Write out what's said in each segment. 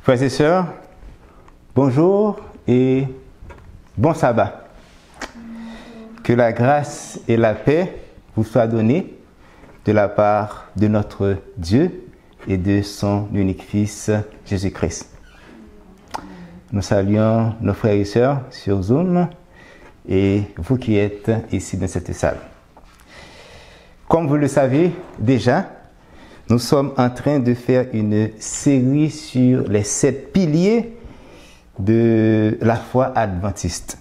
Frères et sœurs, bonjour et bon sabbat. Que la grâce et la paix vous soient données de la part de notre Dieu et de son unique Fils, Jésus-Christ. Nous saluons nos frères et sœurs sur Zoom et vous qui êtes ici dans cette salle. Comme vous le savez déjà, nous sommes en train de faire une série sur les 7 piliers de la foi adventiste.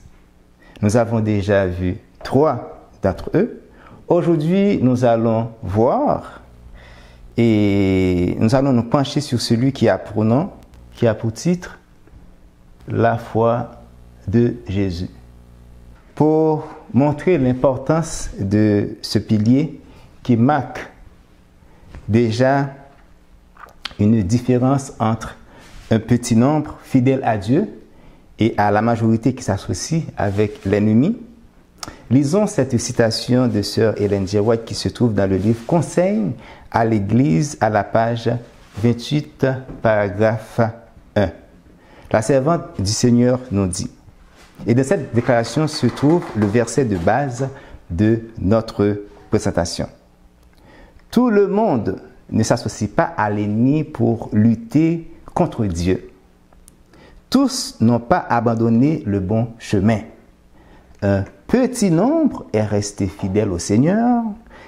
Nous avons déjà vu 3 d'entre eux. Aujourd'hui, nous allons voir et nous allons nous pencher sur celui qui a pour nom, qui a pour titre la foi de Jésus. Pour montrer l'importance de ce pilier qui marque déjà une différence entre un petit nombre fidèle à Dieu et à la majorité qui s'associe avec l'ennemi. Lisons cette citation de sœur Ellen G. White qui se trouve dans le livre Conseil à l'Église à la page 28, paragraphe 1. La servante du Seigneur nous dit, et dans cette déclaration se trouve le verset de base de notre présentation. Tout le monde ne s'associe pas à l'ennemi pour lutter contre Dieu. Tous n'ont pas abandonné le bon chemin. Un petit nombre est resté fidèle au Seigneur,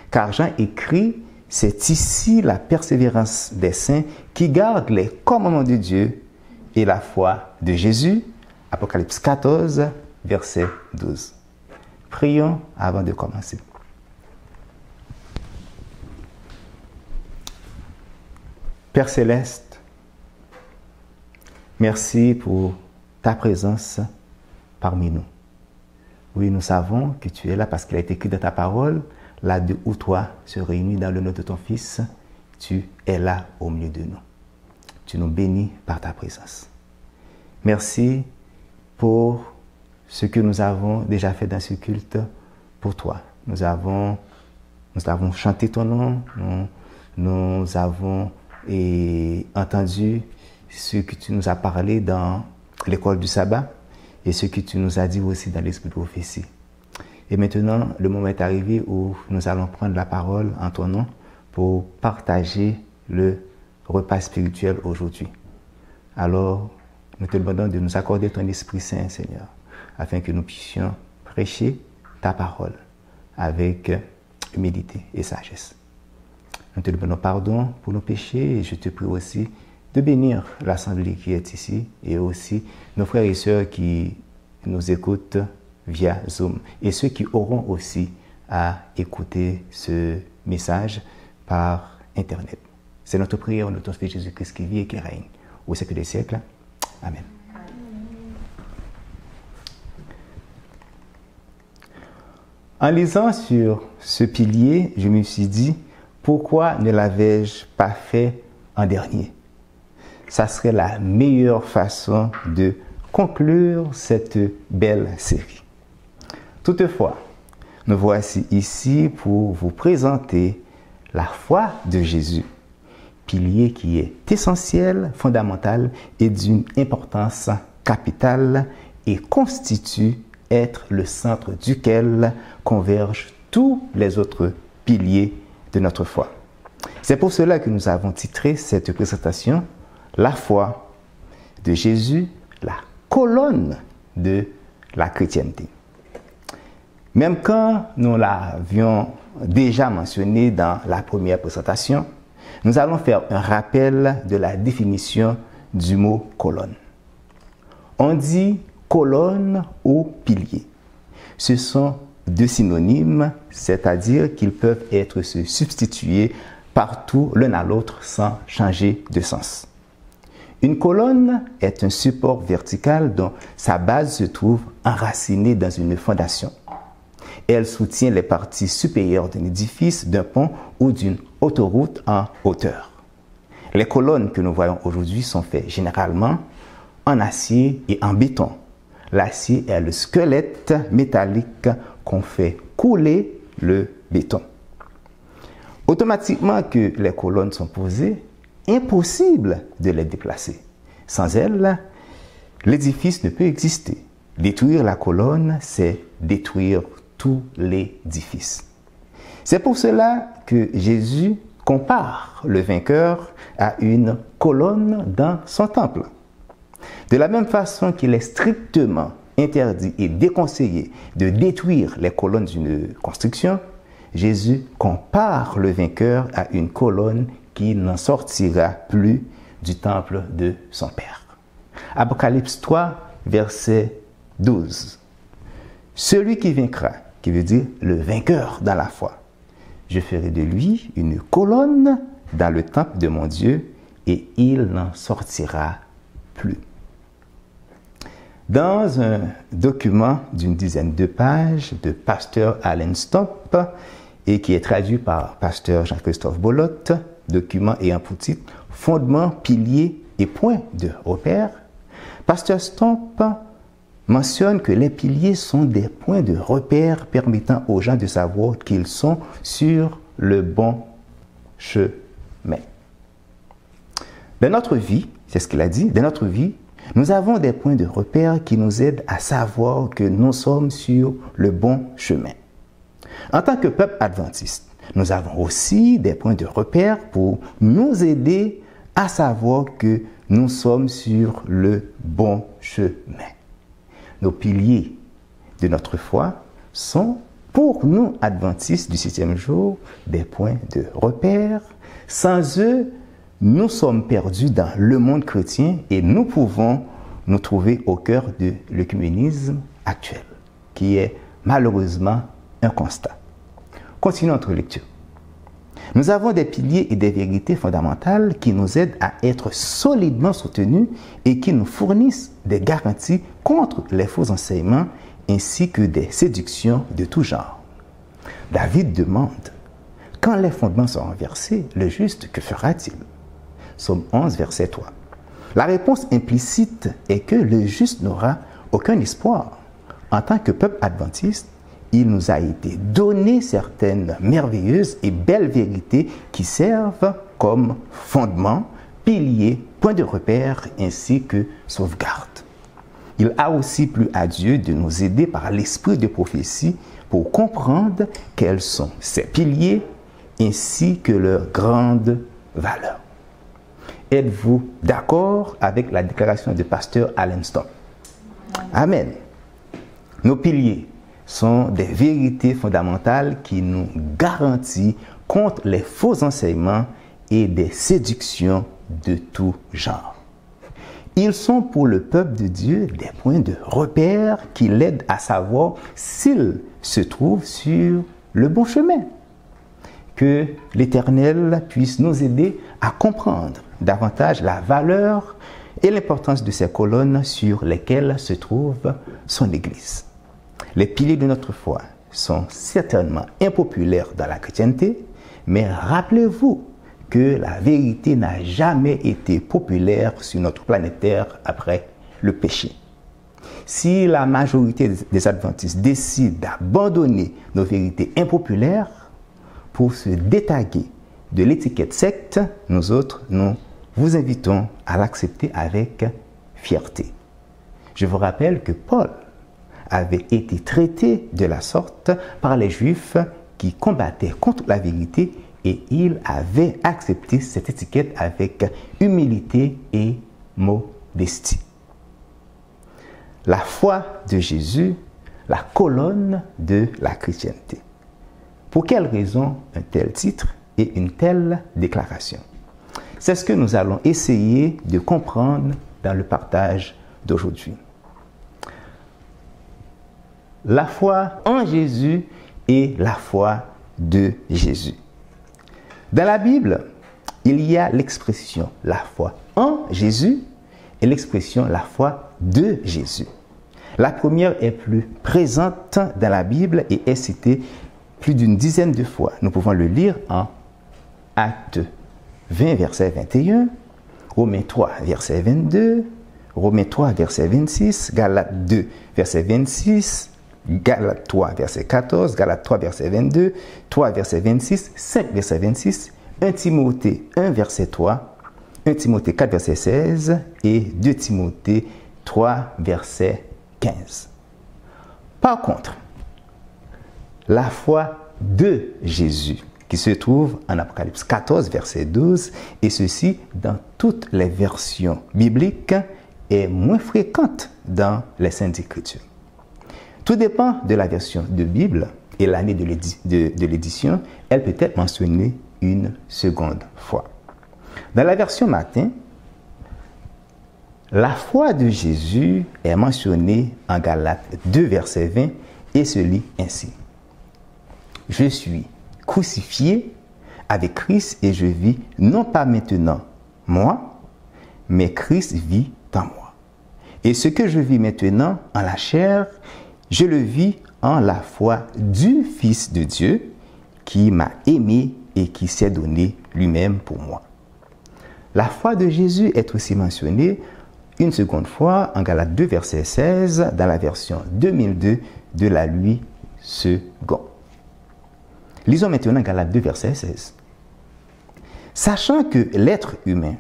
car Jean écrit, c'est ici la persévérance des saints qui gardent les commandements de Dieu et la foi de Jésus. Apocalypse 14, verset 12. Prions avant de commencer. Père Céleste, merci pour ta présence parmi nous. Oui, nous savons que tu es là parce qu'il a été écrit dans ta parole, là où toi se réunis dans le nom de ton Fils, tu es là au milieu de nous. Tu nous bénis par ta présence. Merci pour ce que nous avons déjà fait dans ce culte pour toi. Nous avons chanté ton nom, nous avons entendu ce que tu nous as parlé dans l'école du sabbat et ce que tu nous as dit aussi dans l'esprit de prophétie. Et maintenant, le moment est arrivé où nous allons prendre la parole en ton nom pour partager le repas spirituel aujourd'hui. Alors, nous te demandons de nous accorder ton Esprit Saint, Seigneur, afin que nous puissions prêcher ta parole avec humilité et sagesse. Nous te demandons pardon pour nos péchés et je te prie aussi de bénir l'assemblée qui est ici et aussi nos frères et sœurs qui nous écoutent via Zoom et ceux qui auront aussi à écouter ce message par Internet. C'est notre prière au nom de ton Fils Jésus-Christ qui vit et qui règne au siècle des siècles. Amen. En lisant sur ce pilier, je me suis dit, pourquoi ne l'avais-je pas fait en dernier? Ça serait la meilleure façon de conclure cette belle série. Toutefois, nous voici ici pour vous présenter la foi de Jésus, pilier qui est essentiel, fondamental et d'une importance capitale et constitue être le centre duquel convergent tous les autres piliers de notre foi. C'est pour cela que nous avons titré cette présentation « La foi de Jésus, la colonne de la chrétienté ». Même quand nous l'avions déjà mentionné dans la première présentation, nous allons faire un rappel de la définition du mot « colonne ». On dit « colonne » ou « pilier ». Ce sont deux synonymes, c'est-à-dire qu'ils peuvent être se substituer partout l'un à l'autre sans changer de sens. Une colonne est un support vertical dont sa base se trouve enracinée dans une fondation. Elle soutient les parties supérieures d'un édifice, d'un pont ou d'une autoroute en hauteur. Les colonnes que nous voyons aujourd'hui sont faites généralement en acier et en béton. L'acier est le squelette métallique qu'on fait couler le béton. Automatiquement que les colonnes sont posées, impossible de les déplacer. Sans elle, l'édifice ne peut exister. Détruire la colonne, c'est détruire tout l'édifice. C'est pour cela que Jésus compare le vainqueur à une colonne dans son temple. De la même façon qu'il est strictement interdit et déconseillé de détruire les colonnes d'une construction, Jésus compare le vainqueur à une colonne qui n'en sortira plus du temple de son Père. Apocalypse 3, verset 12. Celui qui vaincra, qui veut dire le vainqueur dans la foi, je ferai de lui une colonne dans le temple de mon Dieu et il n'en sortira plus. Dans un document d'une dizaine de pages de pasteur Alan Stump et qui est traduit par pasteur Jean-Christophe Bolotte, document ayant pour titre « Fondements, piliers et points de repère », pasteur Stump mentionne que les piliers sont des points de repère permettant aux gens de savoir qu'ils sont sur le bon chemin. Dans notre vie, c'est ce qu'il a dit, dans notre vie, nous avons des points de repère qui nous aident à savoir que nous sommes sur le bon chemin. En tant que peuple adventiste, nous avons aussi des points de repère pour nous aider à savoir que nous sommes sur le bon chemin. Nos piliers de notre foi sont, pour nous adventistes du 7e jour, des points de repère. Sans eux, nous sommes perdus dans le monde chrétien et nous pouvons nous trouver au cœur de l'œcuménisme actuel, qui est malheureusement un constat. Continuons notre lecture. Nous avons des piliers et des vérités fondamentales qui nous aident à être solidement soutenus et qui nous fournissent des garanties contre les faux enseignements ainsi que des séductions de tout genre. David demande, quand les fondements sont renversés, le juste, que fera-t-il? Psaume 11, verset 3. La réponse implicite est que le juste n'aura aucun espoir. En tant que peuple adventiste, il nous a été donné certaines merveilleuses et belles vérités qui servent comme fondement, pilier, point de repère ainsi que sauvegarde. Il a aussi plu à Dieu de nous aider par l'esprit de prophétie pour comprendre quels sont ces piliers ainsi que leurs grandes valeurs. Êtes-vous d'accord avec la déclaration du pasteur Alan Stump? Amen. Nos piliers sont des vérités fondamentales qui nous garantissent contre les faux enseignements et des séductions de tout genre. Ils sont pour le peuple de Dieu des points de repère qui l'aident à savoir s'il se trouve sur le bon chemin. Que l'Éternel puisse nous aider à comprendre davantage la valeur et l'importance de ces colonnes sur lesquelles se trouve son Église. Les piliers de notre foi sont certainement impopulaires dans la chrétienté, mais rappelez-vous que la vérité n'a jamais été populaire sur notre planète Terre après le péché. Si la majorité des adventistes décident d'abandonner nos vérités impopulaires pour se détaguer de l'étiquette secte, nous autres, nous vous invitons à l'accepter avec fierté. Je vous rappelle que Paul avait été traité de la sorte par les Juifs qui combattaient contre la vérité et il avait accepté cette étiquette avec humilité et modestie. La foi de Jésus, la colonne de la chrétienté. Pour quelle raison un tel titre et une telle déclaration? C'est ce que nous allons essayer de comprendre dans le partage d'aujourd'hui. La foi en Jésus et la foi de Jésus. Dans la Bible, il y a l'expression la foi en Jésus et l'expression la foi de Jésus. La première est plus présente dans la Bible et est citée plus d'une dizaine de fois. Nous pouvons le lire en Actes 20, verset 21, Romains 3, verset 22, Romains 3, verset 26, Galates 2, verset 26, Galates 3, verset 14, Galates 3, verset 22, 3, verset 26, 5, verset 26, 1 Timothée 1, verset 3, 1 Timothée 4, verset 16 et 2 Timothée 3, verset 15. Par contre, la foi de Jésus, qui se trouve en Apocalypse 14, verset 12, et ceci dans toutes les versions bibliques, est moins fréquente dans les Saintes Écritures. Tout dépend de la version de Bible et l'année de l'édition, elle peut être mentionnée une seconde fois. Dans la version Martin, la foi de Jésus est mentionnée en Galates 2, verset 20 et se lit ainsi. Je suis crucifié avec Christ et je vis non pas maintenant moi, mais Christ vit en moi. Et ce que je vis maintenant en la chair, je le vis en la foi du Fils de Dieu qui m'a aimé et qui s'est donné lui-même pour moi. La foi de Jésus est aussi mentionnée une seconde fois en Galates 2, verset 16, dans la version 2002 de la Louis II. Lisons maintenant Galates 2, verset 16. Sachant que l'être humain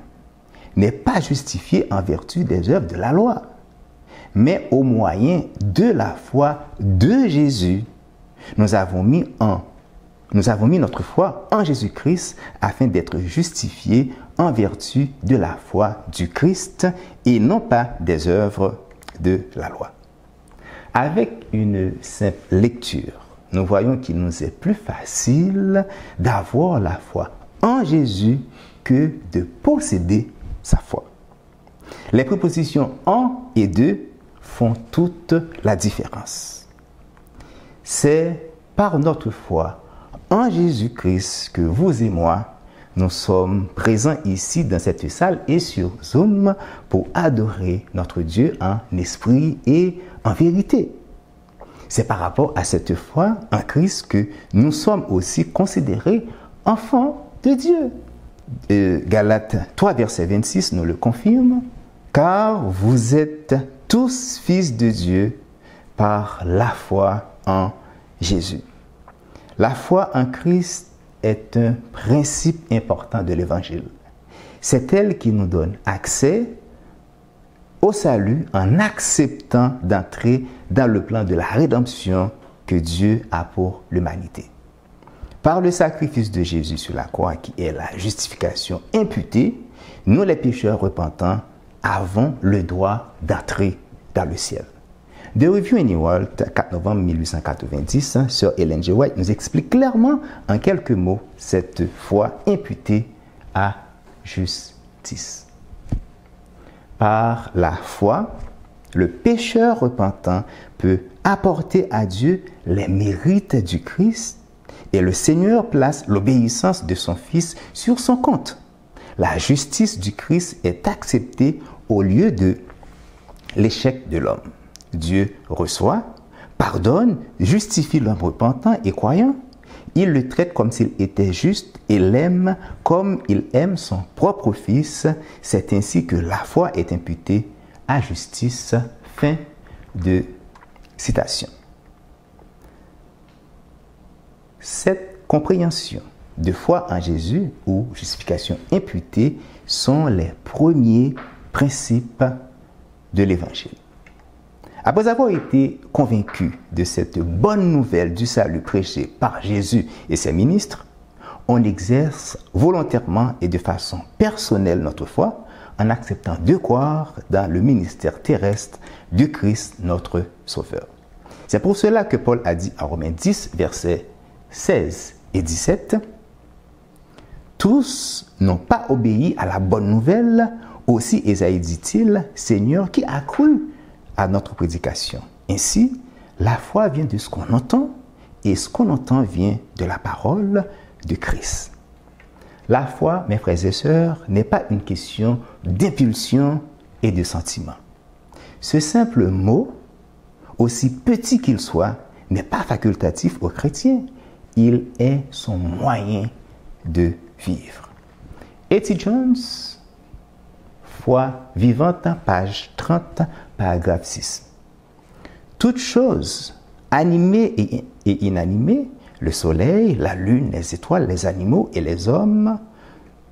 n'est pas justifié en vertu des œuvres de la loi, mais au moyen de la foi de Jésus, nous avons mis notre foi en Jésus-Christ afin d'être justifiés en vertu de la foi du Christ et non pas des œuvres de la loi. Avec une simple lecture, nous voyons qu'il nous est plus facile d'avoir la foi en Jésus que de posséder sa foi. Les prépositions en et de font toute la différence. C'est par notre foi en Jésus-Christ que vous et moi, nous sommes présents ici dans cette salle et sur Zoom pour adorer notre Dieu en esprit et en vérité. C'est par rapport à cette foi en Christ que nous sommes aussi considérés enfants de Dieu. Galates 3, verset 26 nous le confirme. Car vous êtes tous fils de Dieu par la foi en Jésus. La foi en Christ est un principe important de l'Évangile. C'est elle qui nous donne accès au salut en acceptant d'entrer dans le plan de la rédemption que Dieu a pour l'humanité. Par le sacrifice de Jésus sur la croix, qui est la justification imputée, nous les pécheurs repentants avons le droit d'entrer dans le ciel. The Review and World, 4 novembre 1890, Sir Ellen G. White nous explique clairement en quelques mots cette foi imputée à justice. Par la foi, le pécheur repentant peut apporter à Dieu les mérites du Christ et le Seigneur place l'obéissance de son Fils sur son compte. La justice du Christ est acceptée au lieu de l'échec de l'homme. Dieu reçoit, pardonne, justifie l'homme repentant et croyant. Il le traite comme s'il était juste et l'aime comme il aime son propre Fils. C'est ainsi que la foi est imputée à justice. Fin de citation. Cette compréhension de foi en Jésus ou justification imputée sont les premiers principes de l'Évangile. Après avoir été convaincu de cette bonne nouvelle du salut prêché par Jésus et ses ministres, on exerce volontairement et de façon personnelle notre foi en acceptant de croire dans le ministère terrestre de Christ notre Sauveur. C'est pour cela que Paul a dit à Romains 10, versets 16 et 17, « Tous n'ont pas obéi à la bonne nouvelle, aussi Ésaïe dit-il, Seigneur, qui a cru à notre prédication. Ainsi, la foi vient de ce qu'on entend et ce qu'on entend vient de la parole de Christ. » La foi, mes frères et sœurs, n'est pas une question d'impulsion et de sentiment. Ce simple mot, aussi petit qu'il soit, n'est pas facultatif aux chrétiens. Il est son moyen de vivre. E.T. Jones, Foi vivante, page 30, paragraphe 6. Toutes choses, animées et inanimées, le soleil, la lune, les étoiles, les animaux et les hommes,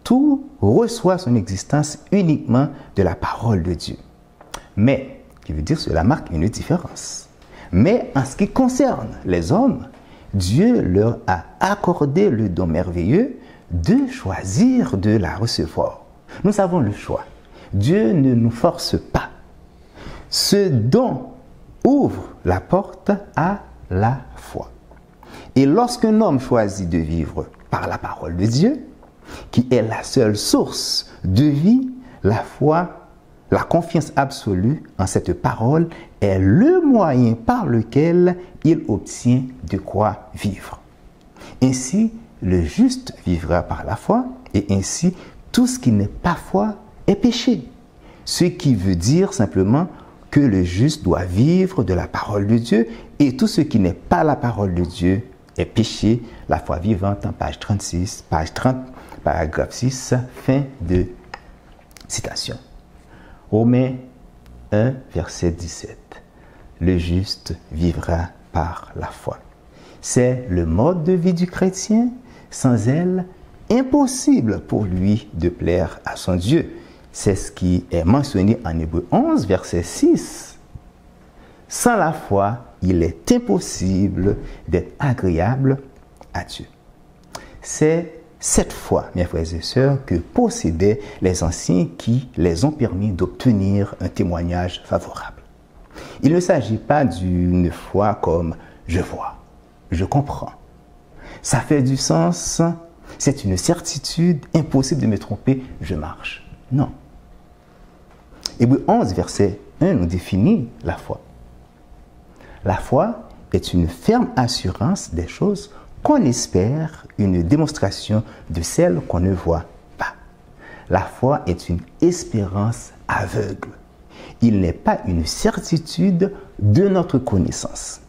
tout reçoit son existence uniquement de la parole de Dieu. Mais, qui veut dire cela marque une différence. Mais en ce qui concerne les hommes, Dieu leur a accordé le don merveilleux de choisir de la recevoir. Nous avons le choix. Dieu ne nous force pas. Ce don ouvre la porte à la foi. Et lorsqu'un homme choisit de vivre par la parole de Dieu, qui est la seule source de vie, la foi, la confiance absolue en cette parole est le moyen par lequel il obtient de quoi vivre. Ainsi, le juste vivra par la foi, et ainsi, tout ce qui n'est pas foi est péché. Ce qui veut dire simplement que le juste doit vivre de la parole de Dieu, et tout ce qui n'est pas la parole de Dieu est péché. La foi vivante en page 36, page 30, paragraphe 6, fin de citation. Romains 1, verset 17. Le juste vivra par la foi. C'est le mode de vie du chrétien. Sans elle, impossible pour lui de plaire à son Dieu. C'est ce qui est mentionné en Hébreux 11, verset 6. Sans la foi, il est impossible d'être agréable à Dieu. C'est cette foi, mes frères et sœurs, que possédaient les anciens qui les ont permis d'obtenir un témoignage favorable. Il ne s'agit pas d'une foi comme « je vois, je comprends, ça fait du sens, c'est une certitude, impossible de me tromper, je marche ». Non. Hébreux 11, verset 1 nous définit la foi. La foi est une ferme assurance des choses qu'on espère, une démonstration de celles qu'on ne voit pas. La foi est une espérance aveugle. Il n'est pas une certitude de notre connaissance.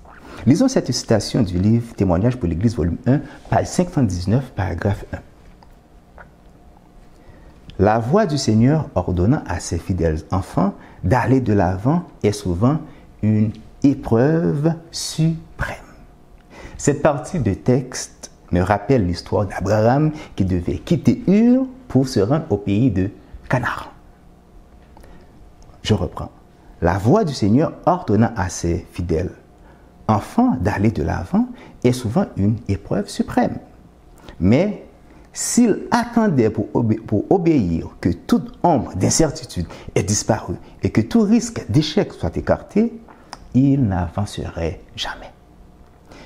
Lisons cette citation du livre Témoignages pour l'Église, volume 1, page 519, paragraphe 1. La voix du Seigneur ordonnant à ses fidèles enfants d'aller de l'avant est souvent une épreuve suprême. Cette partie de texte me rappelle l'histoire d'Abraham qui devait quitter Ur pour se rendre au pays de Canaan. Je reprends. La voix du Seigneur ordonnant à ses fidèles enfants d'aller de l'avant est souvent une épreuve suprême. Mais s'il attendait pour obéir que toute ombre d'incertitude ait disparu et que tout risque d'échec soit écarté, il n'avancerait jamais.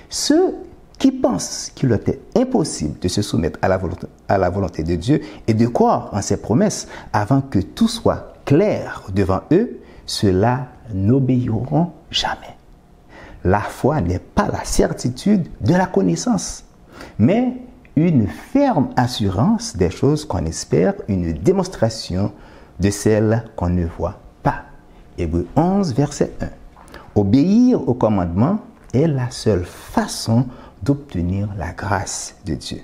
Ceux qui pensent qu'il était impossible de se soumettre à la volonté de Dieu et de croire en ses promesses avant que tout soit clair devant eux, ceux-là n'obéiront jamais. La foi n'est pas la certitude de la connaissance, mais une ferme assurance des choses qu'on espère, une démonstration de celles qu'on ne voit pas. Hébreux 11, verset 1. Obéir au commandement est la seule façon d'obtenir la grâce de Dieu.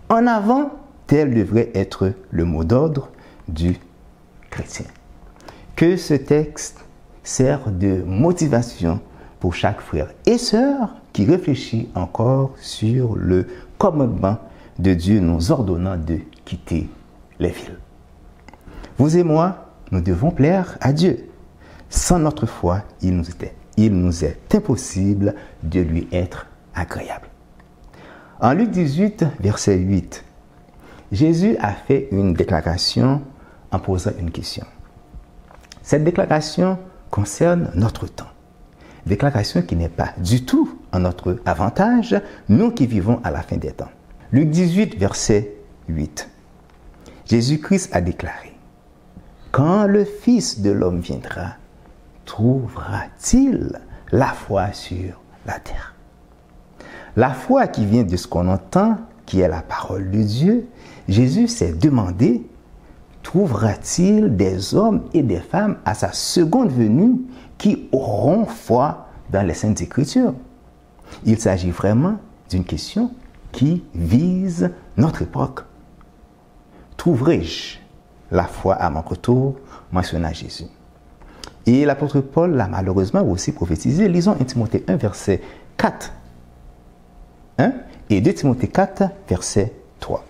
En avant, tel devrait être le mot d'ordre du chrétien. Que ce texte serve de motivation pour chaque frère et sœur qui réfléchit encore sur le commandement de Dieu nous ordonnant de quitter les villes. Vous et moi, nous devons plaire à Dieu. Sans notre foi, il nous est impossible de lui être agréable. En Luc 18, verset 8, Jésus a fait une déclaration en posant une question. Cette déclaration concerne notre temps. Déclaration qui n'est pas du tout en notre avantage, nous qui vivons à la fin des temps. Luc 18, verset 8. Jésus-Christ a déclaré, « Quand le Fils de l'homme viendra, trouvera-t-il la foi sur la terre ?» La foi qui vient de ce qu'on entend, qui est la parole de Dieu, Jésus s'est demandé, trouvera-t-il des hommes et des femmes à sa seconde venue qui auront foi dans les Saintes Écritures? Il s'agit vraiment d'une question qui vise notre époque. Trouverai-je la foi à mon retour, mentionna Jésus. Et l'apôtre Paul l'a malheureusement aussi prophétisé. Lisons 1 Timothée 1, verset 4. 1 et 2 Timothée 4, verset 3.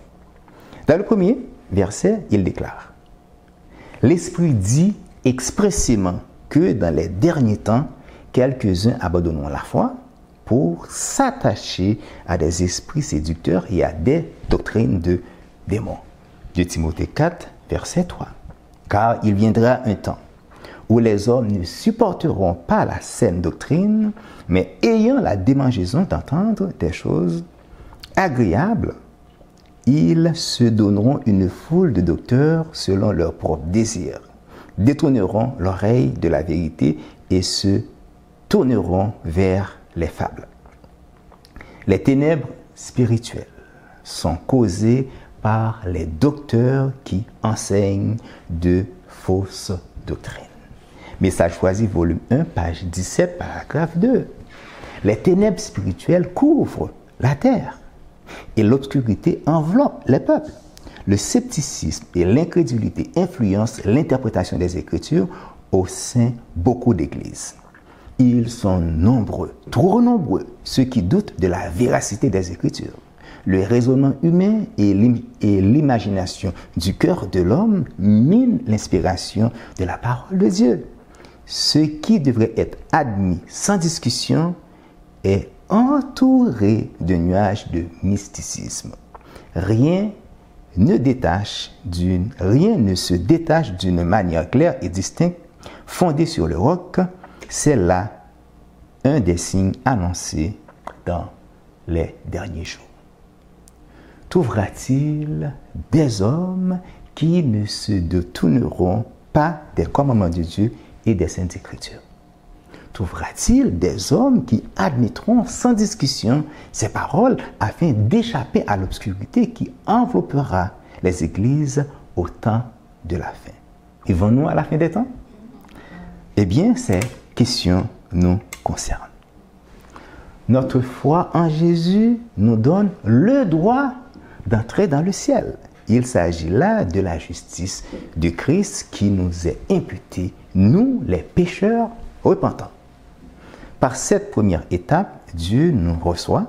Dans le premier, verset, il déclare: l'Esprit dit expressément que dans les derniers temps, quelques-uns abandonneront la foi pour s'attacher à des esprits séducteurs et à des doctrines de démons. 2 Timothée 4, verset 3. Car il viendra un temps où les hommes ne supporteront pas la saine doctrine, mais ayant la démangeaison d'entendre des choses agréables, ils se donneront une foule de docteurs selon leurs propres désirs, détourneront l'oreille de la vérité et se tourneront vers les fables. Les ténèbres spirituelles sont causées par les docteurs qui enseignent de fausses doctrines. Message choisi, volume 1, page 17, paragraphe 2. Les ténèbres spirituelles couvrent la terre et l'obscurité enveloppe les peuples. Le scepticisme et l'incrédulité influencent l'interprétation des Écritures au sein de beaucoup d'églises. Ils sont nombreux, trop nombreux, ceux qui doutent de la véracité des Écritures. Le raisonnement humain et l'imagination du cœur de l'homme minent l'inspiration de la parole de Dieu. Ce qui devrait être admis sans discussion est entouré de nuages de mysticisme. Rien ne se détache d'une manière claire et distincte, fondée sur le roc. C'est là un des signes annoncés dans les derniers jours. Trouvera-t-il des hommes qui ne se détourneront pas des commandements de Dieu et des Saintes Écritures? Trouvera-t-il des hommes qui admettront sans discussion ces paroles afin d'échapper à l'obscurité qui enveloppera les églises au temps de la fin? Vivons-nous à la fin des temps? Eh bien, ces questions nous concernent. Notre foi en Jésus nous donne le droit d'entrer dans le ciel. Il s'agit là de la justice de Christ qui nous est imputée, nous les pécheurs repentants. Par cette première étape, Dieu nous reçoit,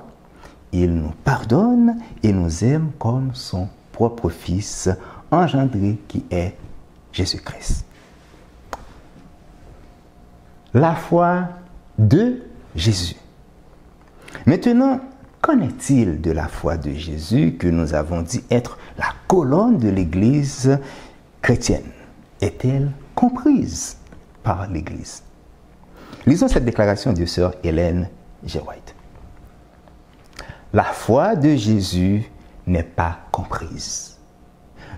il nous pardonne et nous aime comme son propre Fils engendré qui est Jésus-Christ. La foi de Jésus. Maintenant, qu'en est-il de la foi de Jésus que nous avons dit être la colonne de l'Église chrétienne? Est-elle comprise par l'Église? Lisons cette déclaration de sœur Ellen G. White. La foi de Jésus n'est pas comprise.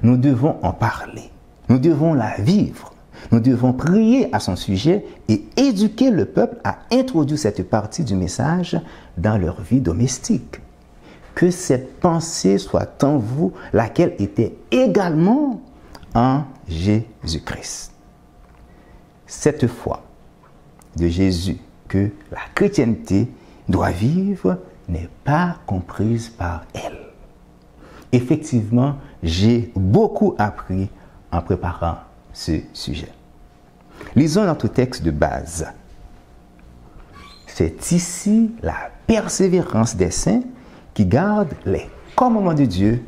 Nous devons en parler. Nous devons la vivre. Nous devons prier à son sujet et éduquer le peuple à introduire cette partie du message dans leur vie domestique. Que cette pensée soit en vous, laquelle était également en Jésus-Christ. Cette foi de Jésus que la chrétienté doit vivre n'est pas comprise par elle. Effectivement, j'ai beaucoup appris en préparant ce sujet. Lisons notre texte de base. C'est ici la persévérance des saints qui gardent les commandements de Dieu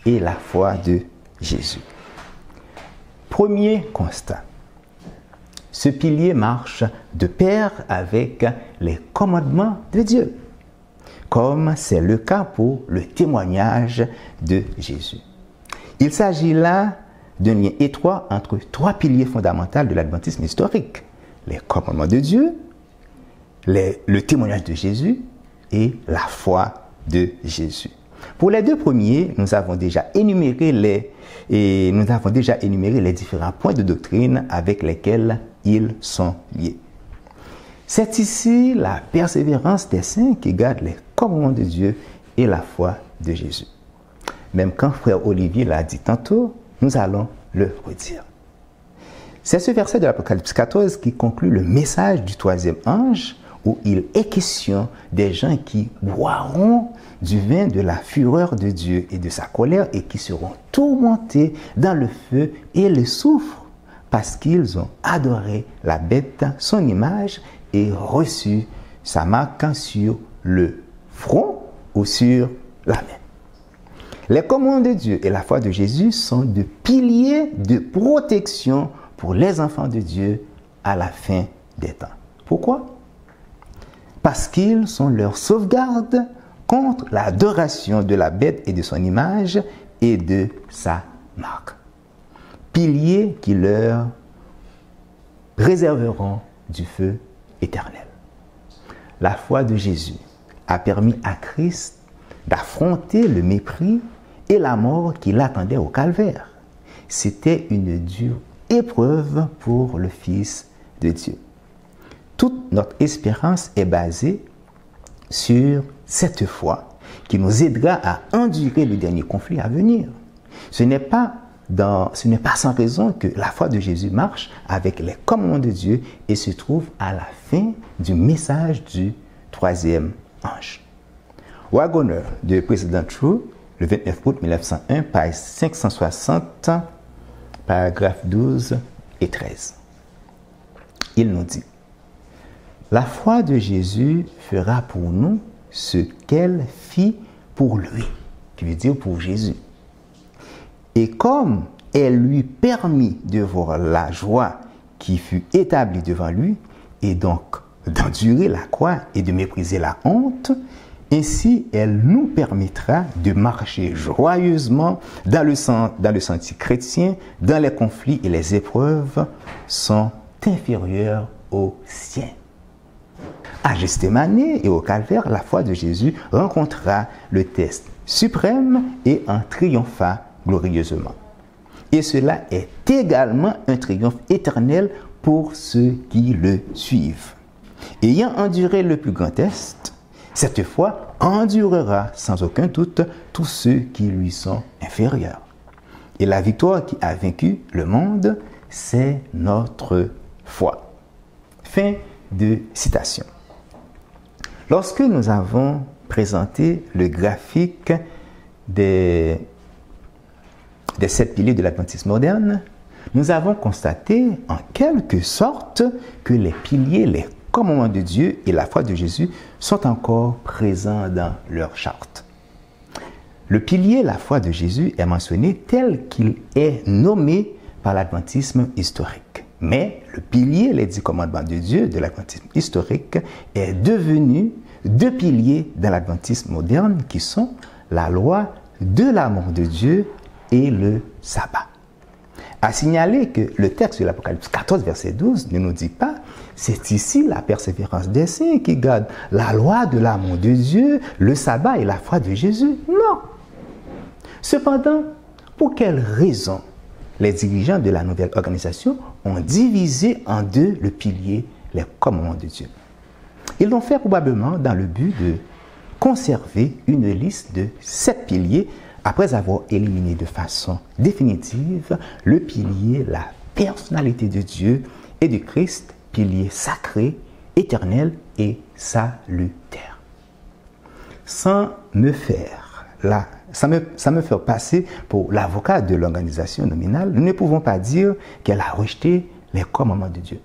et la foi de Jésus. Premier constat. Ce pilier marche de pair avec les commandements de Dieu, comme c'est le cas pour le témoignage de Jésus. Il s'agit là d'un lien étroit entre trois piliers fondamentaux de l'adventisme historique: les commandements de Dieu, le témoignage de Jésus et la foi de Jésus. Pour les deux premiers, nous avons déjà énuméré les différents points de doctrine avec lesquels ils sont liés. C'est ici la persévérance des saints qui gardent les commandements de Dieu et la foi de Jésus. Même quand frère Olivier l'a dit tantôt, nous allons le redire. C'est ce verset de l'Apocalypse 14 qui conclut le message du troisième ange, où il est question des gens qui boiront du vin de la fureur de Dieu et de sa colère et qui seront tourmentés dans le feu et le soufre parce qu'ils ont adoré la bête, son image et reçu sa marque sur le front ou sur la main. Les commandements de Dieu et la foi de Jésus sont de piliers de protection pour les enfants de Dieu à la fin des temps. Pourquoi? Parce qu'ils sont leur sauvegarde contre l'adoration de la bête et de son image et de sa marque. Piliers qui leur réserveront du feu éternel. La foi de Jésus a permis à Christ d'affronter le mépris et la mort qui l'attendait au calvaire. C'était une dure épreuve pour le Fils de Dieu. Toute notre espérance est basée sur cette foi qui nous aidera à endurer le dernier conflit à venir. Ce n'est pas sans raison que la foi de Jésus marche avec les commandements de Dieu et se trouve à la fin du message du troisième ange. Waggoner de Président True, le 29 août 1901, page 560, paragraphes 12 et 13. Il nous dit: la foi de Jésus fera pour nous ce qu'elle fit pour lui, qui veut dire pour Jésus. Et comme elle lui permit de voir la joie qui fut établie devant lui, et donc d'endurer la croix et de mépriser la honte, ainsi elle nous permettra de marcher joyeusement dans le sentier chrétien, dans les conflits et les épreuves sont inférieurs aux siens. À Gethsémane et au calvaire, la foi de Jésus rencontra le test suprême et en triompha glorieusement. Et cela est également un triomphe éternel pour ceux qui le suivent. Ayant enduré le plus grand test, cette foi endurera sans aucun doute tous ceux qui lui sont inférieurs. Et la victoire qui a vaincu le monde, c'est notre foi. Fin de citation. Lorsque nous avons présenté le graphique des 7 piliers de l'adventisme moderne, nous avons constaté en quelque sorte que les piliers, les commandements de Dieu et la foi de Jésus sont encore présents dans leur charte. Le pilier, la foi de Jésus, est mentionné tel qu'il est nommé par l'adventisme historique. Mais le pilier, les 10 commandements de Dieu de l'adventisme historique, est devenu 2 piliers dans l'adventisme moderne qui sont la loi de l'amour de Dieu et le sabbat. À signaler que le texte de l'Apocalypse 14, verset 12 ne nous dit pas « c'est ici la persévérance des saints qui gardent la loi de l'amour de Dieu, le sabbat et la foi de Jésus ». Non. Cependant, pour quelle raison les dirigeants de la nouvelle organisation ont divisé en 2 le pilier, les commandements de Dieu? Ils l'ont fait probablement dans le but de conserver une liste de 7 piliers après avoir éliminé de façon définitive le pilier, la personnalité de Dieu et de Christ, pilier sacré, éternel et salutaire. Sans me faire passer pour l'avocat de l'organisation nominale, nous ne pouvons pas dire qu'elle a rejeté les commandements de Dieu.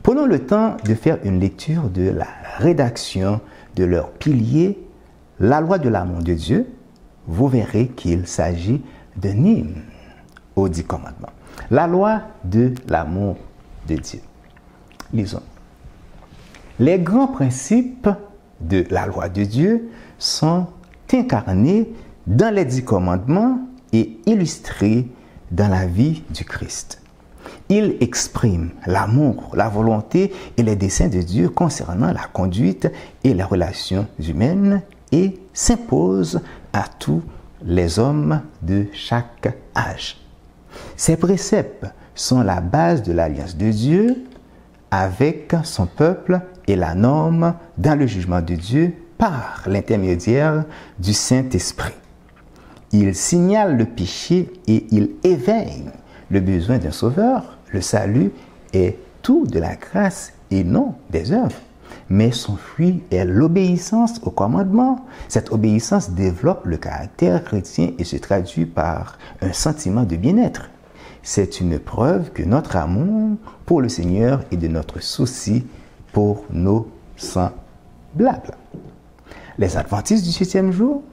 Prenons le temps de faire une lecture de la rédaction de leur pilier, la loi de l'amour de Dieu. Vous verrez qu'il s'agit d'un hymne aux 10 commandements. La loi de l'amour de Dieu. Lisons. Les grands principes de la loi de Dieu sont incarnés dans les 10 commandements et illustrés dans la vie du Christ. Ils expriment l'amour, la volonté et les desseins de Dieu concernant la conduite et les relations humaines et s'imposent à tous les hommes de chaque âge. Ces préceptes sont la base de l'alliance de Dieu avec son peuple et la norme dans le jugement de Dieu par l'intermédiaire du Saint-Esprit. Ils signalent le péché et ils éveillent le besoin d'un sauveur. Le salut est tout de la grâce et non des œuvres. Mais son fruit est l'obéissance au commandement. Cette obéissance développe le caractère chrétien et se traduit par un sentiment de bien-être. C'est une preuve que notre amour pour le Seigneur et de notre souci pour nos semblables. Les adventistes du 7e jour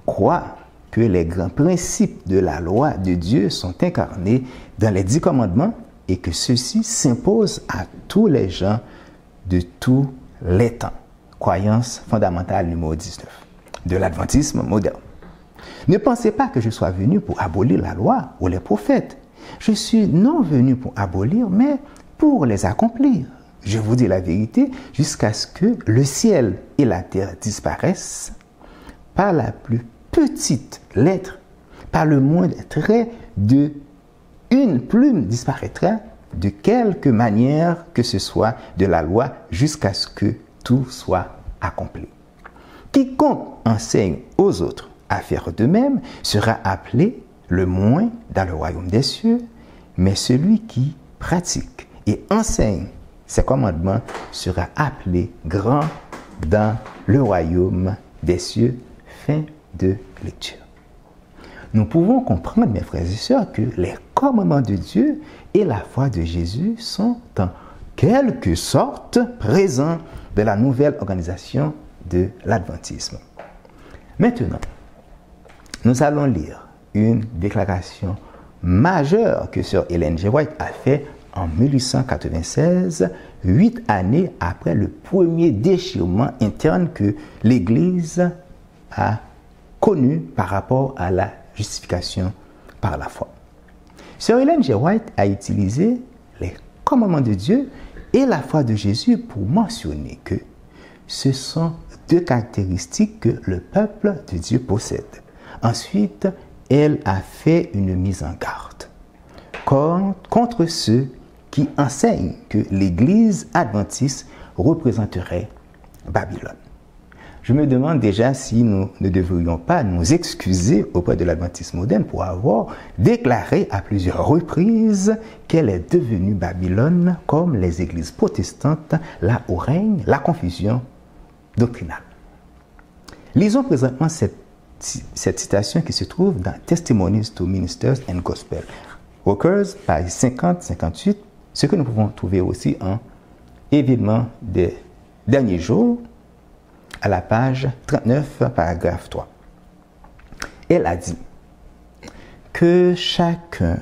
croit que les grands principes de la loi de Dieu sont incarnés dans les 10 commandements et que ceux-ci s'imposent à tous les gens de tous les temps. Croyance fondamentale numéro 19 de l'adventisme moderne. Ne pensez pas que je sois venu pour abolir la loi ou les prophètes. Je suis non venu pour abolir, mais pour les accomplir. Je vous dis la vérité, jusqu'à ce que le ciel et la terre disparaissent, par la plus petite lettre, par le moindre trait de une plume disparaîtra de quelque manière que ce soit de la loi jusqu'à ce que tout soit accompli. Quiconque enseigne aux autres à faire de même sera appelé le moins dans le royaume des cieux, mais celui qui pratique et enseigne ces commandements sera appelé grand dans le royaume des cieux. Fin de lecture. Nous pouvons comprendre, mes frères et sœurs, que les commandements de Dieu et la foi de Jésus sont en quelque sorte présents dans la nouvelle organisation de l'adventisme. Maintenant, nous allons lire une déclaration majeure que Sœur Ellen G. White a faite en 1896, 8 années après le premier déchirement interne que l'Église a connu par rapport à la justification par la foi. Sœur Ellen G. White a utilisé les commandements de Dieu et la foi de Jésus pour mentionner que ce sont 2 caractéristiques que le peuple de Dieu possède. Ensuite, elle a fait une mise en garde contre ceux qui enseignent que l'Église adventiste représenterait Babylone. Je me demande déjà si nous ne devrions pas nous excuser auprès de l'adventisme moderne pour avoir déclaré à plusieurs reprises qu'elle est devenue Babylone comme les églises protestantes, là où règne la confusion doctrinale. Lisons présentement cette citation qui se trouve dans Testimonies to Ministers and Gospel Workers, page 50-58, ce que nous pouvons trouver aussi en Événements des derniers jours, à la page 39, paragraphe 3. Elle a dit que chacun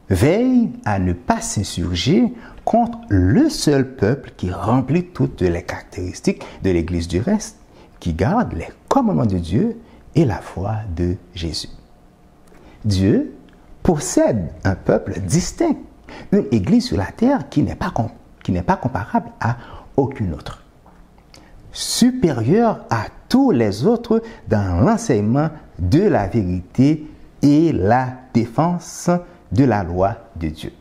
veille à ne pas s'insurger contre le seul peuple qui remplit toutes les caractéristiques de l'Église du reste, qui garde les commandements de Dieu et la foi de Jésus. Dieu possède un peuple distinct, une Église sur la terre qui n'est pas comparable à aucune autre, supérieure à tous les autres dans l'enseignement de la vérité et la défense de la loi de Dieu.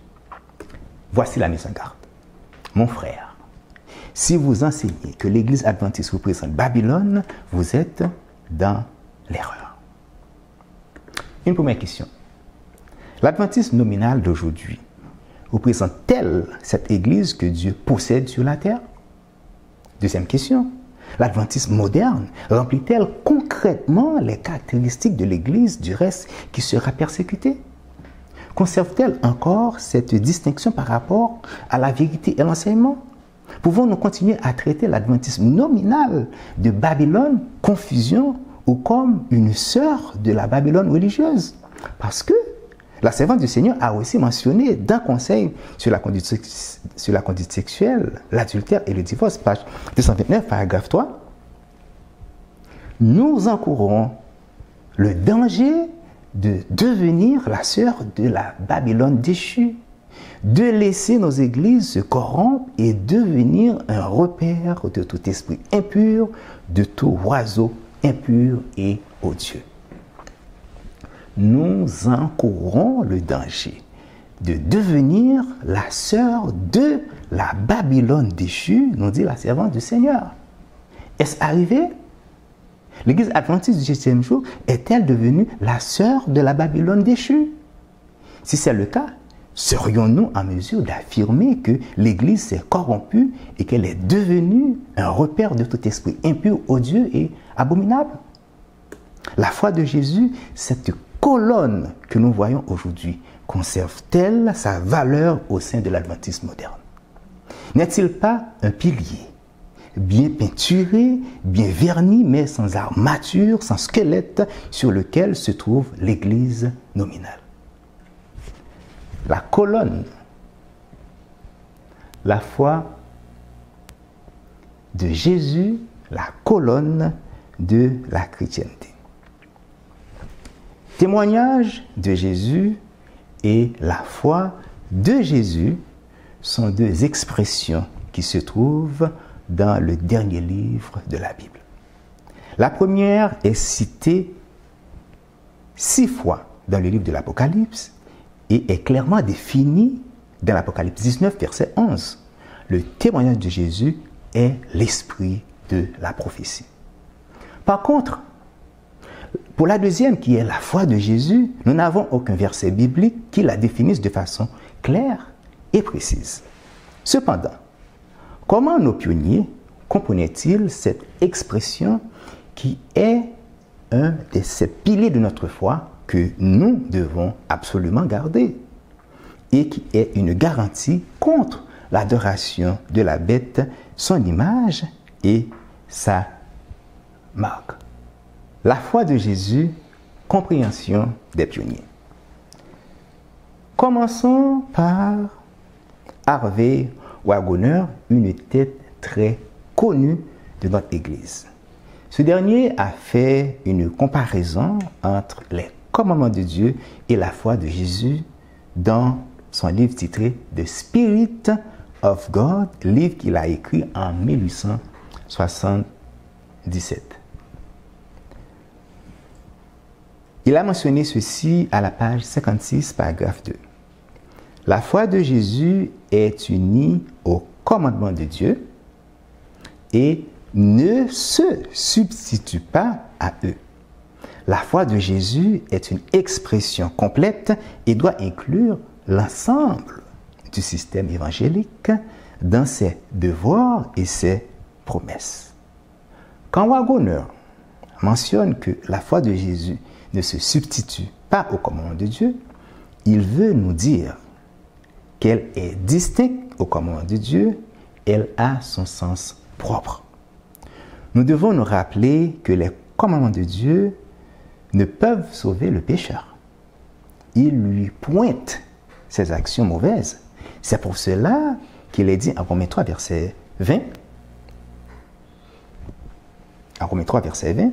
Voici la mise en garde. Mon frère, si vous enseignez que l'Église adventiste représente Babylone, vous êtes dans l'erreur. Une première question. L'adventisme nominal d'aujourd'hui représente-t-elle cette Église que Dieu possède sur la terre? Deuxième question. L'adventisme moderne remplit-elle concrètement les caractéristiques de l'Église du reste qui sera persécutée? Conserve-t-elle encore cette distinction par rapport à la vérité et l'enseignement? Pouvons-nous continuer à traiter l'adventisme nominal de Babylone, confusion, ou comme une sœur de la Babylone religieuse? Parce que la servante du Seigneur a aussi mentionné dans Conseil sur la conduite sexuelle, l'adultère et le divorce, page 229, paragraphe 3. Nous encourons le danger de devenir la sœur de la Babylone déchue, de laisser nos églises se corrompre et devenir un repère de tout esprit impur, de tout oiseau impur et odieux. Nous encourons le danger de devenir la sœur de la Babylone déchue, nous dit la servante du Seigneur. Est-ce arrivé? L'Église adventiste du 7e jour est-elle devenue la sœur de la Babylone déchue? Si c'est le cas, serions-nous en mesure d'affirmer que l'Église s'est corrompue et qu'elle est devenue un repère de tout esprit impur, odieux et abominable? La foi de Jésus, cette colonne que nous voyons aujourd'hui, conserve-t-elle sa valeur au sein de l'adventisme moderne? N'est-il pas un pilier bien peinturé, bien verni, mais sans armature, sans squelette, sur lequel se trouve l'église nominale. La colonne, la foi de Jésus, la colonne de la chrétienté. Témoignage de Jésus et la foi de Jésus sont deux expressions qui se trouvent dans le dernier livre de la Bible. La première est citée 6 fois dans le livre de l'Apocalypse et est clairement définie dans l'Apocalypse 19, verset 11. Le témoignage de Jésus est l'esprit de la prophétie. Par contre, pour la deuxième, qui est la foi de Jésus, nous n'avons aucun verset biblique qui la définisse de façon claire et précise. Cependant, comment nos pionniers comprenaient-ils cette expression qui est un des 7 piliers de notre foi que nous devons absolument garder et qui est une garantie contre l'adoration de la bête, son image et sa marque? La foi de Jésus, compréhension des pionniers. Commençons par Harvey Waggoner, une tête très connue de notre Église. Ce dernier a fait une comparaison entre les commandements de Dieu et la foi de Jésus dans son livre titré The Spirit of God, livre qu'il a écrit en 1877. Il a mentionné ceci à la page 56, paragraphe 2. La foi de Jésus est unie au commandement de Dieu et ne se substitue pas à eux. La foi de Jésus est une expression complète et doit inclure l'ensemble du système évangélique dans ses devoirs et ses promesses. Quand Waggoner mentionne que la foi de Jésus ne se substitue pas au commandement de Dieu, il veut nous dire qu'elle est distincte au commandement de Dieu, elle a son sens propre. Nous devons nous rappeler que les commandements de Dieu ne peuvent sauver le pécheur. Ils lui pointent ses actions mauvaises. C'est pour cela qu'il est dit en Romains 3, verset 20. En Romains 3, verset 20,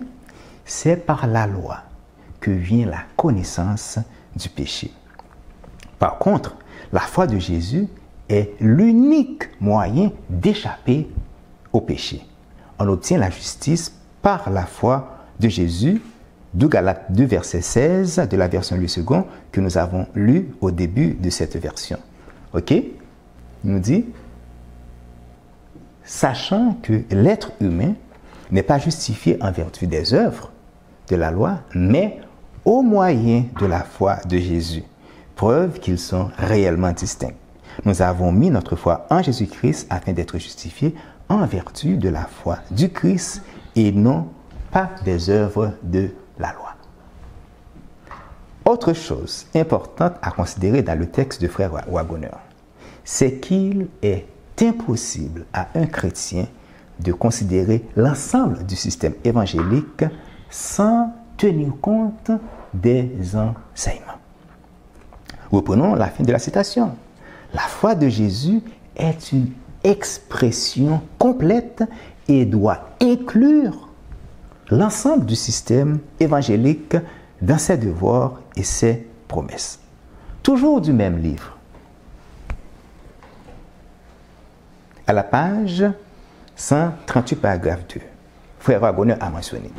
c'est par la loi que vient la connaissance du péché. Par contre, la foi de Jésus est l'unique moyen d'échapper au péché. On obtient la justice par la foi de Jésus, de Galates 2, verset 16, de la version Louis II, que nous avons lu au début de cette version. Ok? Il nous dit, sachant que l'être humain n'est pas justifié en vertu des œuvres de la loi, mais au moyen de la foi de Jésus, preuve qu'ils sont réellement distincts. Nous avons mis notre foi en Jésus-Christ afin d'être justifiés en vertu de la foi du Christ et non pas des œuvres de la loi. Autre chose importante à considérer dans le texte de frère Waggoner, c'est qu'il est impossible à un chrétien de considérer l'ensemble du système évangélique sans tenir compte des enseignements. Reprenons la fin de la citation. La foi de Jésus est une expression complète et doit inclure l'ensemble du système évangélique dans ses devoirs et ses promesses. Toujours du même livre. À la page 138, paragraphe 2, frère Waggoner a mentionné.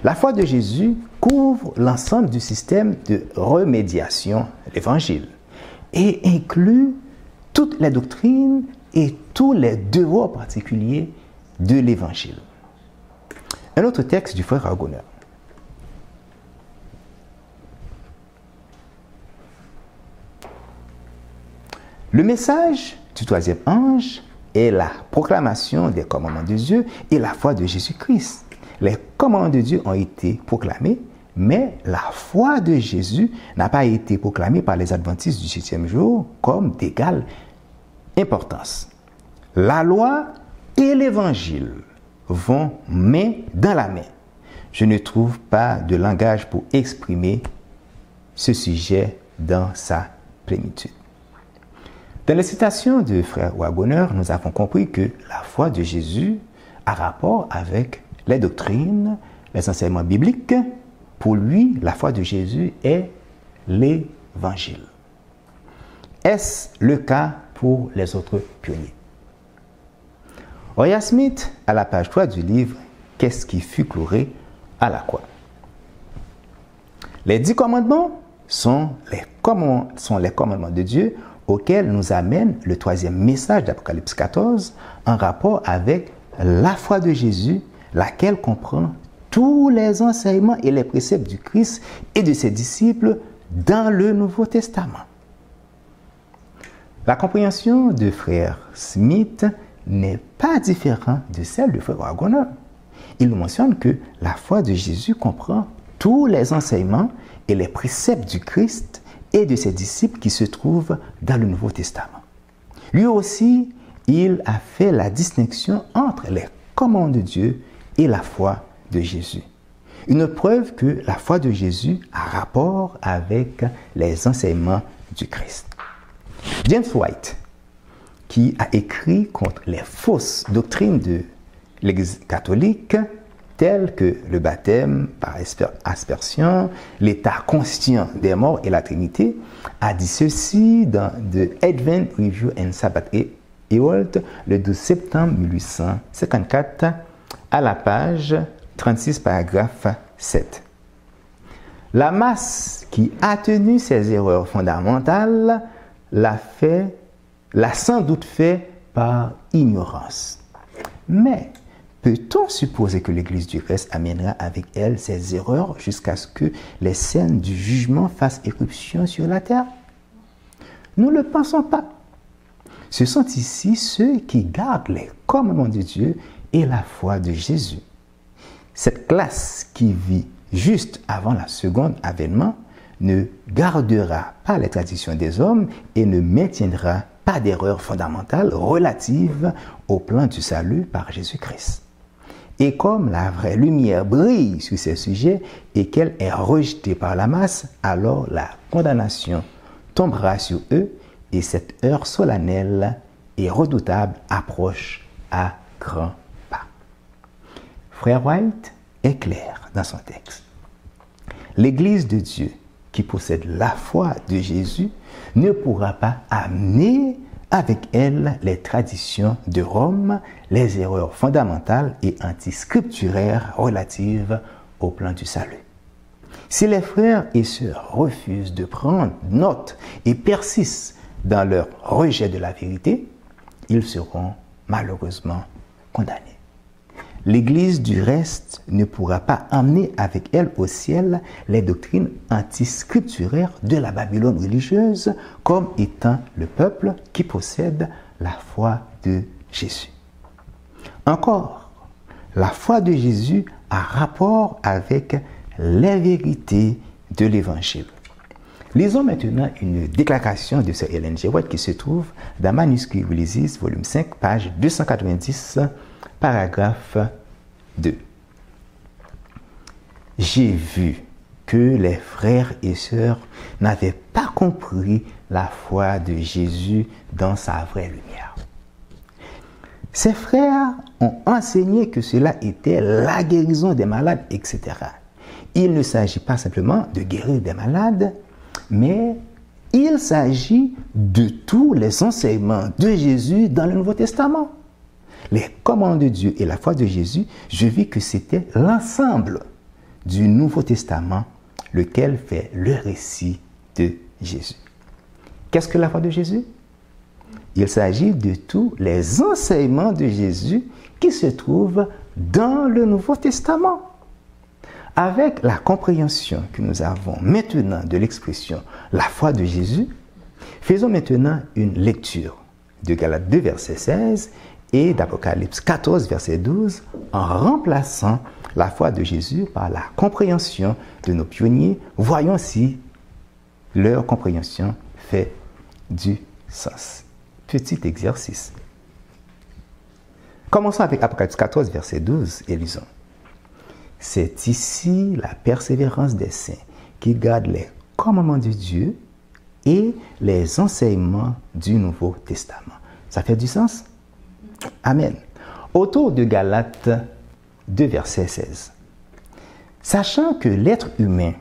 La foi de Jésus couvre l'ensemble du système de remédiation, l'évangile, et inclut toutes les doctrines et tous les devoirs particuliers de l'évangile. Un autre texte du frère Waggoner. Le message du troisième ange est la proclamation des commandements de Dieu et la foi de Jésus-Christ. Les commandements de Dieu ont été proclamés, mais la foi de Jésus n'a pas été proclamée par les adventistes du 7e jour comme d'égale importance. La loi et l'Évangile vont main dans la main. Je ne trouve pas de langage pour exprimer ce sujet dans sa plénitude. Dans les citations de Frère Waggoner, nous avons compris que la foi de Jésus a rapport avec les doctrines, les enseignements bibliques. Pour lui, la foi de Jésus est l'Évangile. Est-ce le cas pour les autres pionniers? Roya Smith, à la page 3 du livre « Qu'est-ce qui fut cloué à la croix ?» Les 10 commandements sont les commandements de Dieu auxquels nous amène le 3e message d'Apocalypse 14 en rapport avec la foi de Jésus, laquelle comprend tous les enseignements et les préceptes du Christ et de ses disciples dans le Nouveau Testament. La compréhension de Frère Smith n'est pas différente de celle de Frère Waggoner. Il mentionne que la foi de Jésus comprend tous les enseignements et les préceptes du Christ et de ses disciples qui se trouvent dans le Nouveau Testament. Lui aussi, il a fait la distinction entre les commandements de Dieu et la foi de Jésus. Une preuve que la foi de Jésus a rapport avec les enseignements du Christ. James White, qui a écrit contre les fausses doctrines de l'Église catholique, telles que le baptême par aspersion, l'état conscient des morts et la Trinité, a dit ceci dans The Advent Review and Sabbath Herald le 12 septembre 1854 à la page 36, paragraphe 7. La masse qui a tenu ces erreurs fondamentales l'a sans doute fait par ignorance. Mais peut-on supposer que l'Église du Christ amènera avec elle ces erreurs jusqu'à ce que les scènes du jugement fassent éruption sur la terre? Nous ne le pensons pas. Ce sont ici ceux qui gardent les commandements de Dieu et la foi de Jésus. Cette classe qui vit juste avant le second avènement ne gardera pas les traditions des hommes et ne maintiendra pas d'erreurs fondamentales relatives au plan du salut par Jésus-Christ. Et comme la vraie lumière brille sur ces sujets et qu'elle est rejetée par la masse, alors la condamnation tombera sur eux et cette heure solennelle et redoutable approche à grands pas. Frère White est clair dans son texte. L'Église de Dieu qui possède la foi de Jésus ne pourra pas amener avec elle les traditions de Rome, les erreurs fondamentales et antiscripturaires relatives au plan du salut. Si les frères et sœurs refusent de prendre note et persistent dans leur rejet de la vérité, ils seront malheureusement condamnés. L'Église du reste ne pourra pas emmener avec elle au ciel les doctrines antiscripturaires de la Babylone religieuse comme étant le peuple qui possède la foi de Jésus. Encore, la foi de Jésus a rapport avec les vérités de l'Évangile. Lisons maintenant une déclaration de Sir Ellen G. White qui se trouve dans Manuscrit Ulysses, volume 5, page 290, paragraphe 2. J'ai vu que les frères et sœurs n'avaient pas compris la foi de Jésus dans sa vraie lumière. Ces frères ont enseigné que cela était la guérison des malades, etc. Il ne s'agit pas simplement de guérir des malades, mais il s'agit de tous les enseignements de Jésus dans le Nouveau Testament. Les commandements de Dieu et la foi de Jésus, je vis que c'était l'ensemble du Nouveau Testament, lequel fait le récit de Jésus. Qu'est-ce que la foi de Jésus? Il s'agit de tous les enseignements de Jésus qui se trouvent dans le Nouveau Testament. Avec la compréhension que nous avons maintenant de l'expression « la foi de Jésus », faisons maintenant une lecture de Galates 2, verset 16 et d'Apocalypse 14, verset 12, en remplaçant la foi de Jésus par la compréhension de nos pionniers. Voyons si leur compréhension fait du sens. Petit exercice. Commençons avec Apocalypse 14, verset 12, et lisons. C'est ici la persévérance des saints qui gardent les commandements de Dieu et les enseignements du Nouveau Testament. Ça fait du sens? Amen. Autour de Galates 2, verset 16. Sachant que l'être humain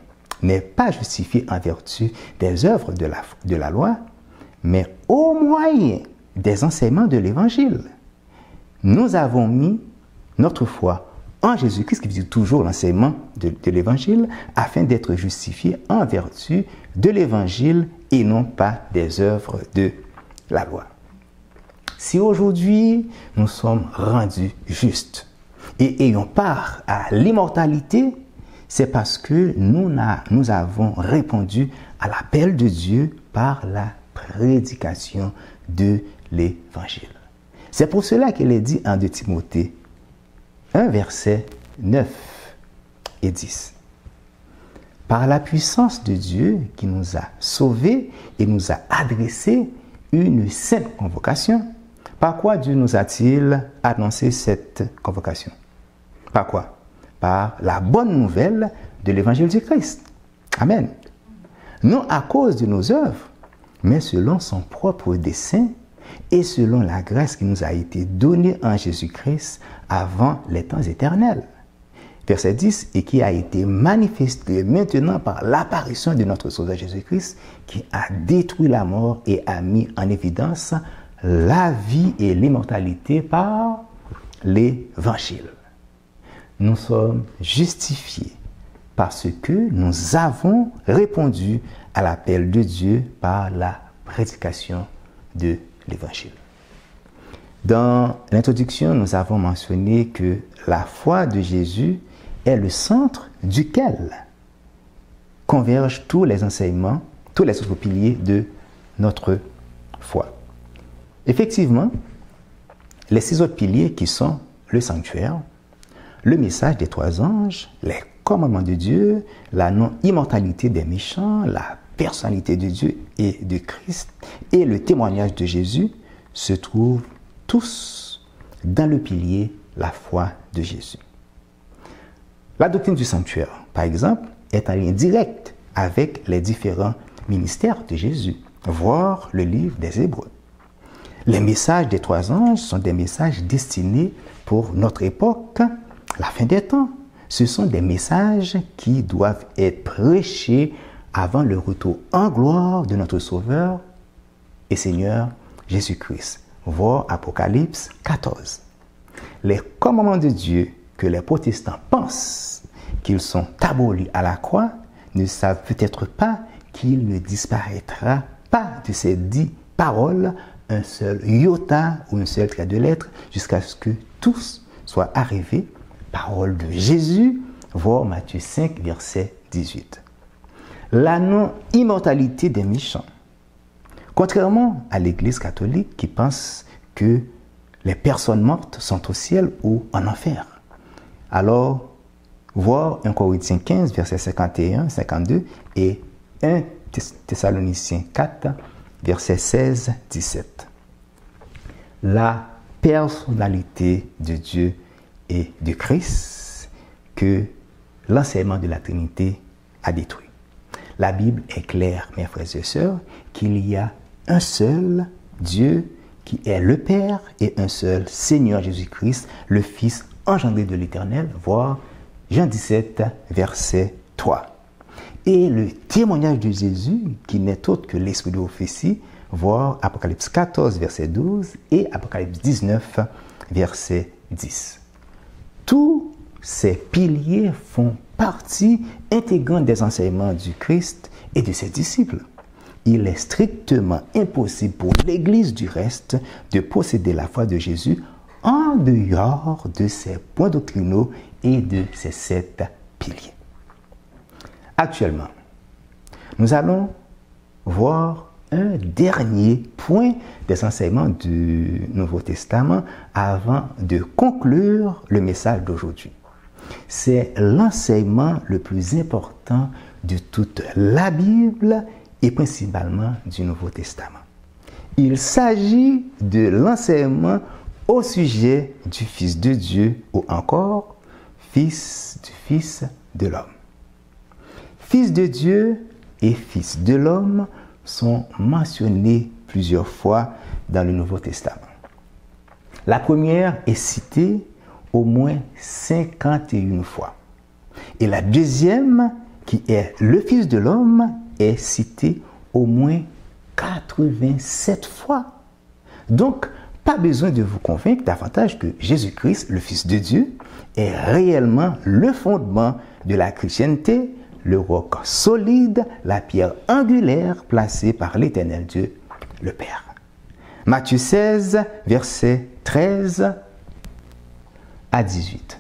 n'est pas justifié en vertu des œuvres de la loi, mais au moyen des enseignements de l'Évangile. Nous avons mis notre foi en Jésus-Christ, qui veut dire toujours l'enseignement de l'Évangile, afin d'être justifiés en vertu de l'Évangile et non pas des œuvres de la loi. Si aujourd'hui nous sommes rendus justes et ayons part à l'immortalité, c'est parce que nous avons répondu à l'appel de Dieu par la prédication de l'Évangile. C'est pour cela qu'il est dit en 2 Timothée 1, verset 9 et 10. Par la puissance de Dieu qui nous a sauvés et nous a adressé une sainte convocation, par quoi Dieu nous a-t-il annoncé cette convocation? Par quoi? Par la bonne nouvelle de l'évangile du Christ. Amen. Non à cause de nos œuvres, mais selon son propre dessein et selon la grâce qui nous a été donnée en Jésus-Christ avant les temps éternels. Verset 10, et qui a été manifesté maintenant par l'apparition de notre Sauveur Jésus-Christ, qui a détruit la mort et a mis en évidence la vie et l'immortalité par l'Évangile. Nous sommes justifiés parce que nous avons répondu à l'appel de Dieu par la prédication de l'Évangile. Dans l'introduction, nous avons mentionné que la foi de Jésus est le centre duquel convergent tous les enseignements, tous les autres piliers de notre foi. Effectivement, les 6 autres piliers qui sont le sanctuaire, le message des 3 anges, les commandements de Dieu, la non-immortalité des méchants, la personnalité de Dieu et de Christ et le témoignage de Jésus se trouvent tous dans le pilier la foi de Jésus. La doctrine du sanctuaire, par exemple, est en lien direct avec les différents ministères de Jésus, voire le livre des Hébreux. Les messages des 3 anges sont des messages destinés pour notre époque, la fin des temps. Ce sont des messages qui doivent être prêchés avant le retour en gloire de notre Sauveur et Seigneur Jésus-Christ. Voir Apocalypse 14. Les commandements de Dieu que les protestants pensent qu'ils sont abolis à la croix ne savent peut-être pas qu'il ne disparaîtra pas de ces 10 paroles un seul iota ou un seul trait de lettre jusqu'à ce que tous soient arrivés. Parole de Jésus, voir Matthieu 5, verset 18. La non-immortalité des méchants. Contrairement à l'Église catholique qui pense que les personnes mortes sont au ciel ou en enfer. Alors, voir 1 Corinthiens 15, verset 51, 52 et 1 Thessaloniciens 4, verset 16, 17. La personnalité de Dieu et de Christ que l'enseignement de la Trinité a détruit. La Bible est claire, mes frères et sœurs, qu'il y a un seul Dieu qui est le Père et un seul Seigneur Jésus-Christ, le Fils engendré de l'Éternel, voir Jean 17, verset 3. Et le témoignage de Jésus, qui n'est autre que l'Esprit de prophétie, voir Apocalypse 14, verset 12 et Apocalypse 19, verset 10. Tous ces piliers font partie intégrante des enseignements du Christ et de ses disciples. Il est strictement impossible pour l'Église du reste de posséder la foi de Jésus en dehors de ses points doctrinaux et de ses 7 piliers. Actuellement, nous allons voir un dernier point des enseignements du Nouveau Testament avant de conclure le message d'aujourd'hui. C'est l'enseignement le plus important de toute la Bible et principalement du Nouveau Testament. Il s'agit de l'enseignement au sujet du Fils de Dieu ou encore Fils du Fils de l'homme. Fils de Dieu et Fils de l'homme sont mentionnés plusieurs fois dans le Nouveau Testament. La première est citée au moins 51 fois. Et la deuxième, qui est le Fils de l'homme, est citée au moins 87 fois. Donc, pas besoin de vous convaincre davantage que Jésus-Christ, le Fils de Dieu, est réellement le fondement de la chrétienté, le roc solide, la pierre angulaire placée par l'Éternel Dieu, le Père. Matthieu 16, versets 13 à 18.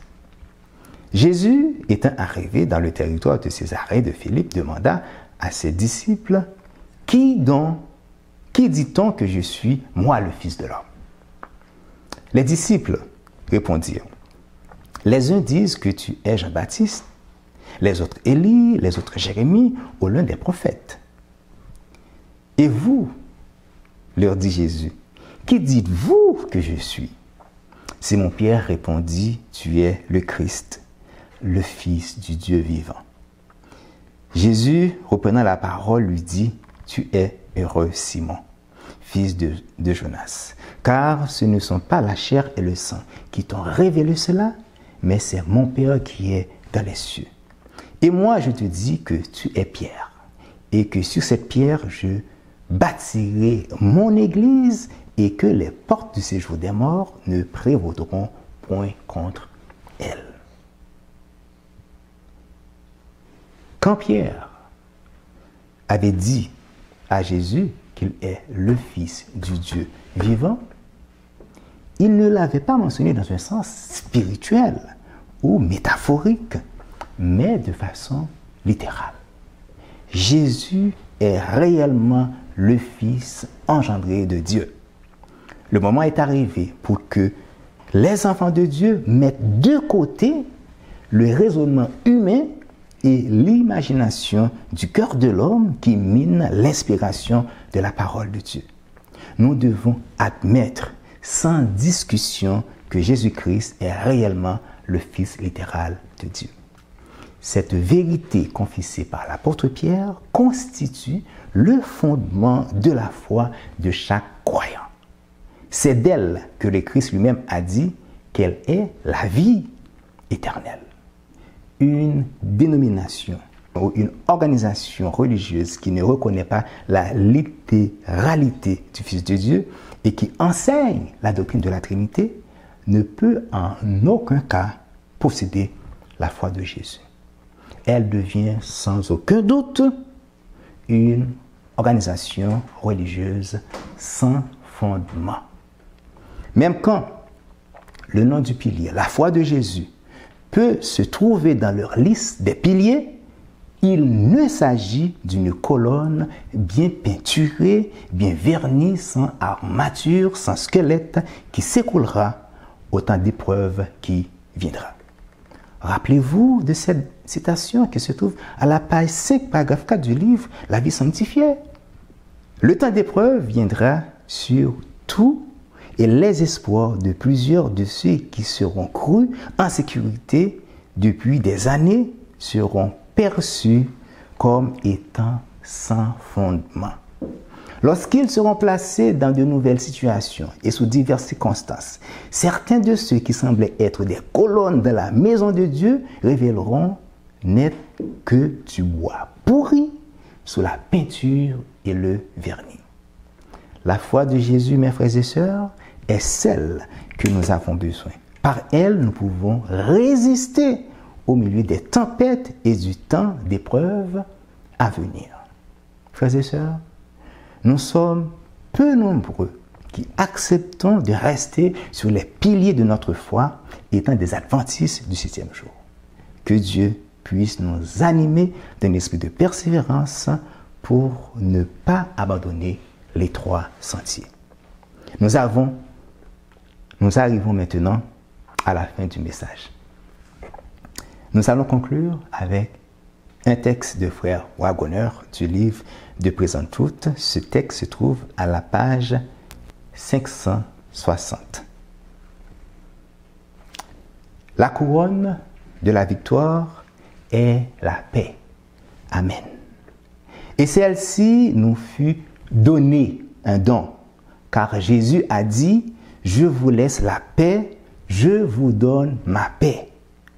Jésus, étant arrivé dans le territoire de Césarée de Philippe, demanda à ses disciples, « Qui dit-on que je suis, moi, le Fils de l'homme ?» Les disciples répondirent, « Les uns disent que tu es Jean-Baptiste, les autres Élie, les autres Jérémie ou l'un des prophètes. » « Et vous, leur dit Jésus, qui dites-vous que je suis ?» Simon-Pierre répondit, « Tu es le Christ, le Fils du Dieu vivant. » Jésus, reprenant la parole, lui dit, « Tu es heureux, Simon, fils de Jonas, car ce ne sont pas la chair et le sang qui t'ont révélé cela, mais c'est mon Père qui est dans les cieux. Et moi, je te dis que tu es Pierre, et que sur cette pierre, je bâtirai mon église, et que les portes du séjour des morts ne prévaudront point contre elle. » Quand Pierre avait dit à Jésus qu'il est le Fils du Dieu vivant, il ne l'avait pas mentionné dans un sens spirituel ou métaphorique, mais de façon littérale. Jésus est réellement le Fils engendré de Dieu. Le moment est arrivé pour que les enfants de Dieu mettent de côté le raisonnement humain et l'imagination du cœur de l'homme qui mine l'inspiration de la parole de Dieu. Nous devons admettre sans discussion que Jésus-Christ est réellement le Fils littéral de Dieu. Cette vérité confessée par l'apôtre Pierre constitue le fondement de la foi de chaque croyant. C'est d'elle que le Christ lui-même a dit qu'elle est la vie éternelle. Une dénomination ou une organisation religieuse qui ne reconnaît pas la littéralité du Fils de Dieu et qui enseigne la doctrine de la Trinité ne peut en aucun cas posséder la foi de Jésus. Elle devient sans aucun doute une organisation religieuse sans fondement. Même quand le nom du pilier, la foi de Jésus, peut se trouver dans leur liste des piliers, il ne s'agit d'une colonne bien peinturée, bien vernie, sans armature, sans squelette, qui s'écoulera au temps d'épreuve qui viendra. Rappelez-vous de cette citation qui se trouve à la page 5, paragraphe 4 du livre « La vie sanctifiée ». Le temps d'épreuve viendra sur tout et les espoirs de plusieurs de ceux qui seront crus en sécurité depuis des années seront perçus comme étant sans fondement. Lorsqu'ils seront placés dans de nouvelles situations et sous diverses circonstances, certains de ceux qui semblaient être des colonnes de la maison de Dieu révéleront n'être que du bois pourri sous la peinture et le vernis. La foi de Jésus, mes frères et sœurs, est celle que nous avons besoin. Par elle, nous pouvons résister au milieu des tempêtes et du temps d'épreuve à venir. Frères et sœurs, nous sommes peu nombreux qui acceptons de rester sur les piliers de notre foi étant des adventistes du 7e jour. Que Dieu puisse nous animer d'un esprit de persévérance pour ne pas abandonner les trois sentiers. Nous arrivons maintenant à la fin du message. Nous allons conclure avec un texte de frère Waggoner du livre de Present Truth. Ce texte se trouve à la page 560. La couronne de la victoire est la paix. Amen. Et celle-ci nous fut donnée, un don, car Jésus a dit, « Je vous laisse la paix, je vous donne ma paix. »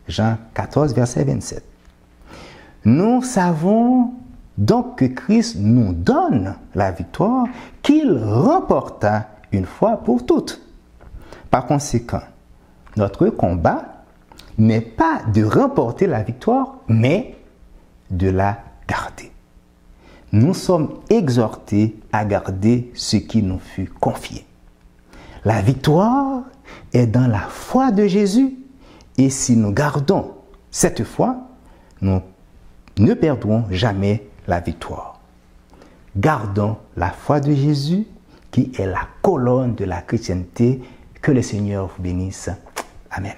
Jean 14, verset 27. Nous savons donc que Christ nous donne la victoire qu'il remporta une fois pour toutes. Par conséquent, notre combat n'est pas de remporter la victoire, mais de la garder. Nous sommes exhortés à garder ce qui nous fut confié. La victoire est dans la foi de Jésus, et si nous gardons cette foi, nous ne perdrons jamais la victoire. Gardons la foi de Jésus, qui est la colonne de la chrétienté. Que le Seigneur vous bénisse. Amen.